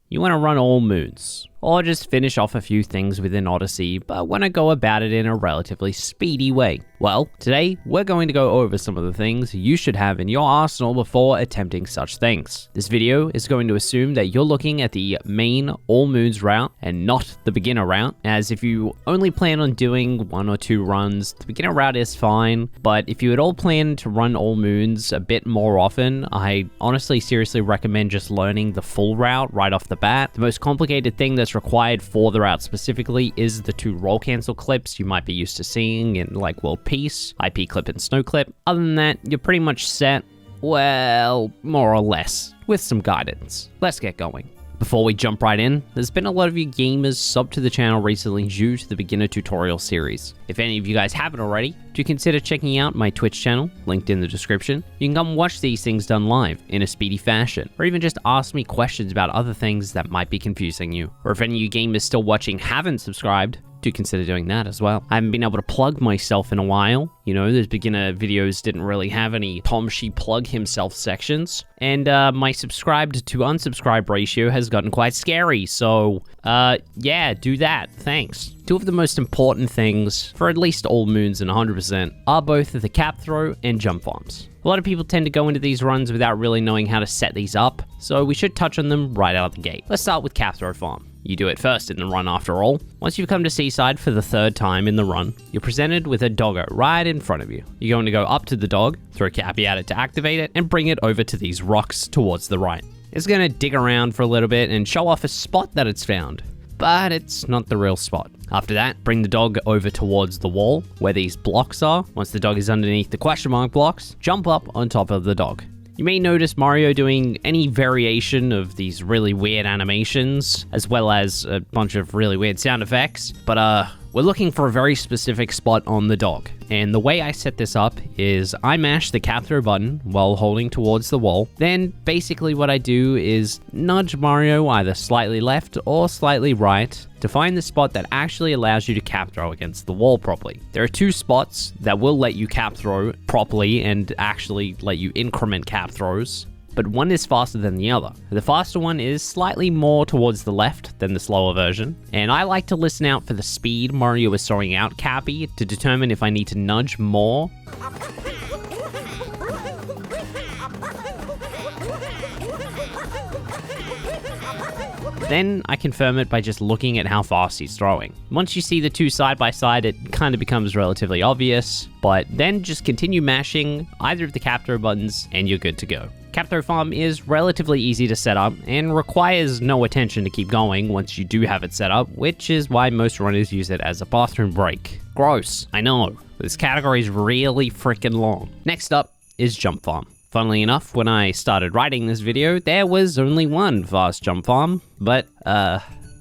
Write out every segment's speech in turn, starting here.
you want to run all moons, or just finish off a few things within Odyssey, but want to go about it in a relatively speedy way. Well, today we're going to go over some of the things you should have in your arsenal before attempting such things. This video is going to assume that you're looking at the main all moons route and not the beginner route, as if you only plan on doing 1 or 2 runs, the beginner route is fine, but if you at all plan to run all moons a bit more often, I honestly seriously recommend just learning the full route right off the bat. The most complicated thing that's required for the route specifically is the 2 roll cancel clips you might be used to seeing in like World Peace, IP clip and snow clip. Other than that, you're pretty much set, well, more or less, with some guidance. Let's get going. Before we jump right in, there's been a lot of you gamers sub to the channel recently due to the beginner tutorial series. If any of you guys haven't already, do consider checking out my Twitch channel, linked in the description. You can come watch these things done live in a speedy fashion, or even just ask me questions about other things that might be confusing you. Or if any of you gamers still watching haven't subscribed, do consider doing that as well. I haven't been able to plug myself in a while. You know, those beginner videos didn't really have any Tom She plug himself sections. And my subscribed to unsubscribe ratio has gotten quite scary. So, yeah, do that. Thanks. 2 of the most important things for at least all moons and 100% are both the cap throw and jump farms. A lot of people tend to go into these runs without really knowing how to set these up, so we should touch on them right out of the gate. Let's start with cap throw farm. You do it first in the run after all. Once you've come to Seaside for the 3rd time in the run, you're presented with a doggo right in front of you. You're going to go up to the dog, throw Cappy at it to activate it, and bring it over to these rocks towards the right. It's going to dig around for a little bit and show off a spot that it's found, but it's not the real spot. After that, bring the dog over towards the wall where these blocks are. Once the dog is underneath the question mark blocks, jump up on top of the dog. You may notice Mario doing any variation of these really weird animations, as well as a bunch of really weird sound effects, but we're looking for a very specific spot on the dog. And the way I set this up is I mash the cap throw button while holding towards the wall. Then basically what I do is nudge Mario either slightly left or slightly right to find the spot that actually allows you to cap throw against the wall properly. There are 2 spots that will let you cap throw properly and actually let you increment cap throws, but one is faster than the other. The faster one is slightly more towards the left than the slower version, and I like to listen out for the speed Mario is throwing out Cappy to determine if I need to nudge more. Then I confirm it by just looking at how fast he's throwing. Once you see the 2 side by side, it kind of becomes relatively obvious, but then just continue mashing either of the cap throw buttons and you're good to go. Cap throw farm is relatively easy to set up and requires no attention to keep going once you do have it set up, which is why most runners use it as a bathroom break. Gross, I know. This category is really freaking long. Next up is jump farm. Funnily enough, when I started writing this video, there was only 1 fast jump farm, but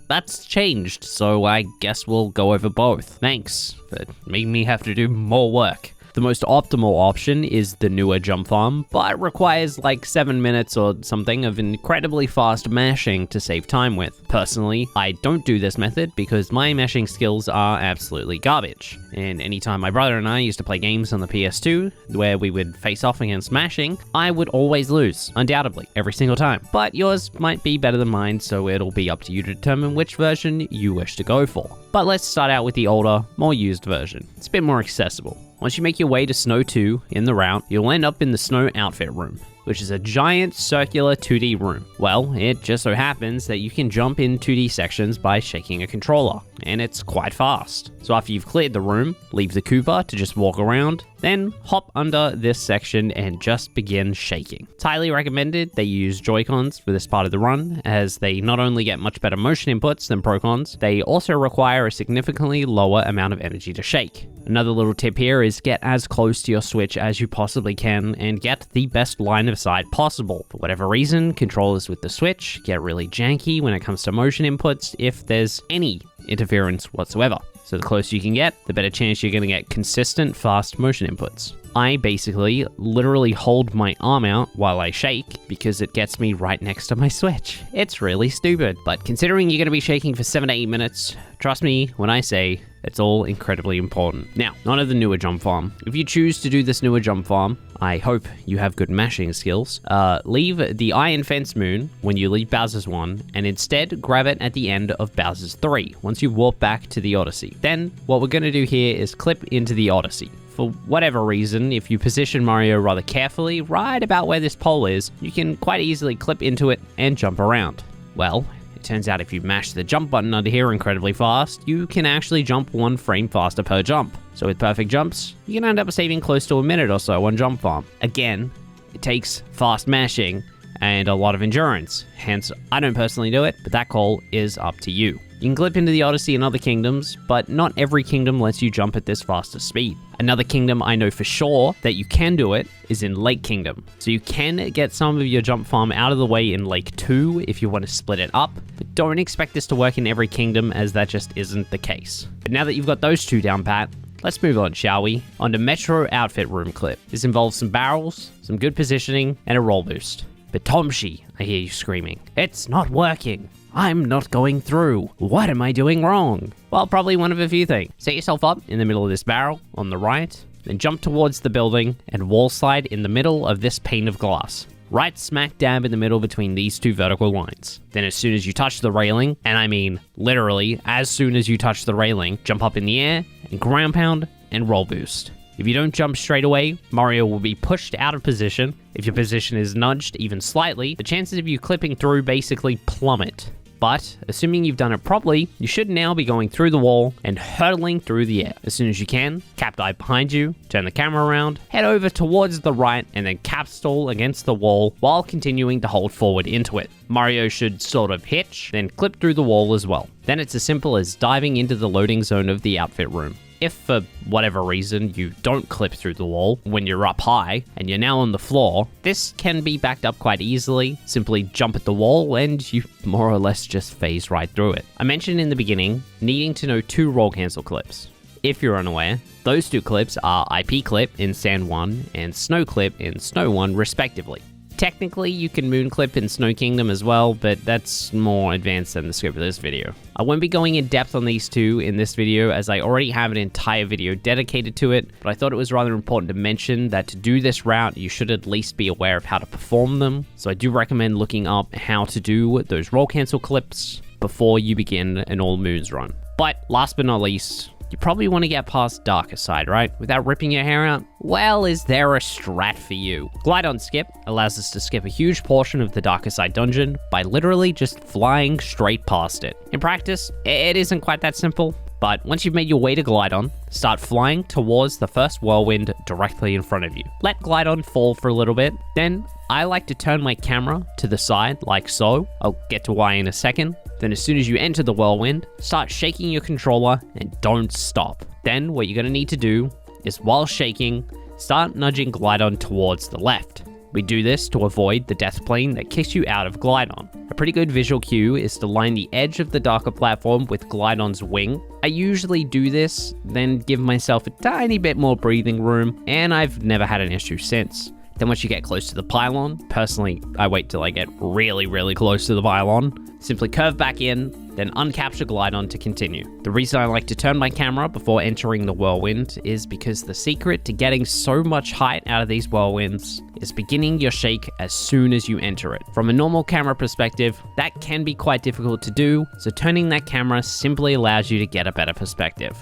that's changed, so I guess we'll go over both. Thanks, that made me have to do more work. The most optimal option is the newer jump farm, but requires like 7 minutes or something of incredibly fast mashing to save time with. Personally, I don't do this method because my mashing skills are absolutely garbage. And anytime my brother and I used to play games on the PS2, where we would face off against mashing, I would always lose, undoubtedly, every single time. But yours might be better than mine, so it'll be up to you to determine which version you wish to go for. But let's start out with the older, more used version. It's a bit more accessible. Once you make your way to Snow 2 in the route, you'll end up in the Snow Outfit Room, which is a giant circular 2D room. Well, it just so happens that you can jump in 2D sections by shaking a controller, and it's quite fast. So after you've cleared the room, leave the Koopa to just walk around, then hop under this section and just begin shaking. It's highly recommended that you use Joy-Cons for this part of the run, as they not only get much better motion inputs than Pro-Cons, they also require a significantly lower amount of energy to shake. Another little tip here is get as close to your Switch as you possibly can and get the best line of sight possible. For whatever reason, controllers with the Switch get really janky when it comes to motion inputs if there's any interference whatsoever. So the closer you can get, the better chance you're going to get consistent, fast motion inputs. I basically literally hold my arm out while I shake because it gets me right next to my Switch. It's really stupid, but considering you're going to be shaking for 7 to 8 minutes, trust me when I say it's all incredibly important. Now, none of the newer jump farm. If you choose to do this newer jump farm, I hope you have good mashing skills. Leave the Iron Fence Moon when you leave Bowser's 1, and instead grab it at the end of Bowser's 3, once you warp back to the Odyssey. Then, what we're going to do here is clip into the Odyssey. For whatever reason, if you position Mario rather carefully, right about where this pole is, you can quite easily clip into it and jump around. Well, it turns out if you mash the jump button under here incredibly fast, you can actually jump 1 frame faster per jump. So with perfect jumps, you can end up saving close to a minute or so on jump farm. Again, it takes fast mashing and a lot of endurance. Hence, I don't personally do it, but that call is up to you. You can clip into the Odyssey in other kingdoms, but not every kingdom lets you jump at this faster speed. Another kingdom I know for sure that you can do it is in Lake Kingdom. So you can get some of your jump farm out of the way in Lake 2 if you want to split it up, but don't expect this to work in every kingdom as that just isn't the case. But now that you've got those two down pat, let's move on, shall we? On to Metro Outfit Room clip. This involves some barrels, some good positioning, and a roll boost. But Tomshi, I hear you screaming, it's not working. I'm not going through. What am I doing wrong? Well, probably one of a few things. Set yourself up in the middle of this barrel on the right, then jump towards the building and wall slide in the middle of this pane of glass. Right smack dab in the middle between these two vertical lines. Then as soon as you touch the railing, and I mean literally as soon as you touch the railing, jump up in the air and ground pound and roll boost. If you don't jump straight away, Mario will be pushed out of position. If your position is nudged even slightly, the chances of you clipping through basically plummet. But, assuming you've done it properly, you should now be going through the wall and hurtling through the air. As soon as you can, cap dive behind you, turn the camera around, head over towards the right, and then cap stall against the wall while continuing to hold forward into it. Mario should sort of hitch, then clip through the wall as well. Then it's as simple as diving into the loading zone of the outfit room. If for whatever reason you don't clip through the wall when you're up high and you're now on the floor, this can be backed up quite easily. Simply jump at the wall and you more or less just phase right through it. I mentioned in the beginning needing to know 2 roll cancel clips. If you're unaware, those 2 clips are IP clip in Sand 1 and Snow clip in Snow 1 respectively. Technically, you can moon clip in Snow Kingdom as well, but that's more advanced than the scope of this video. I won't be going in depth on these 2 in this video as I already have an entire video dedicated to it, but I thought it was rather important to mention that to do this route, you should at least be aware of how to perform them. So I do recommend looking up how to do those roll cancel clips before you begin an all moons run. But last but not least, you probably want to get past Darker Side, right? Without ripping your hair out? Well, is there a strat for you? Glydon Skip allows us to skip a huge portion of the Darker Side dungeon by literally just flying straight past it. In practice, it isn't quite that simple, but once you've made your way to Glydon, start flying towards the first whirlwind directly in front of you. Let Glydon fall for a little bit, then I like to turn my camera to the side like so. I'll get to why in a second. Then as soon as you enter the whirlwind, start shaking your controller and don't stop. Then what you're going to need to do is while shaking, start nudging Glydon towards the left. We do this to avoid the death plane that kicks you out of Glydon. A pretty good visual cue is to line the edge of the darker platform with Glydon's wing. I usually do this, then give myself a tiny bit more breathing room, and I've never had an issue since. Then once you get close to the pylon, personally, I wait till I get really close to the pylon, simply curve back in, then uncapture Glydon to continue. The reason I like to turn my camera before entering the whirlwind is because the secret to getting so much height out of these whirlwinds is beginning your shake as soon as you enter it. From a normal camera perspective, that can be quite difficult to do, so turning that camera simply allows you to get a better perspective.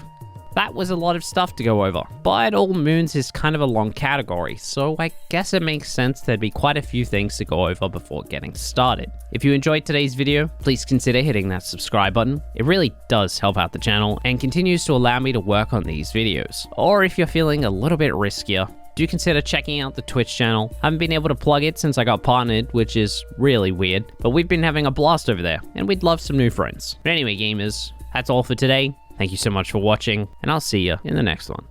That was a lot of stuff to go over, but all moons is kind of a long category, so I guess it makes sense there'd be quite a few things to go over before getting started. If you enjoyed today's video, please consider hitting that subscribe button. It really does help out the channel and continues to allow me to work on these videos. Or if you're feeling a little bit riskier, do consider checking out the Twitch channel. I haven't been able to plug it since I got partnered, which is really weird, but we've been having a blast over there, and we'd love some new friends. But anyway, gamers, that's all for today. Thank you so much for watching, and I'll see you in the next one.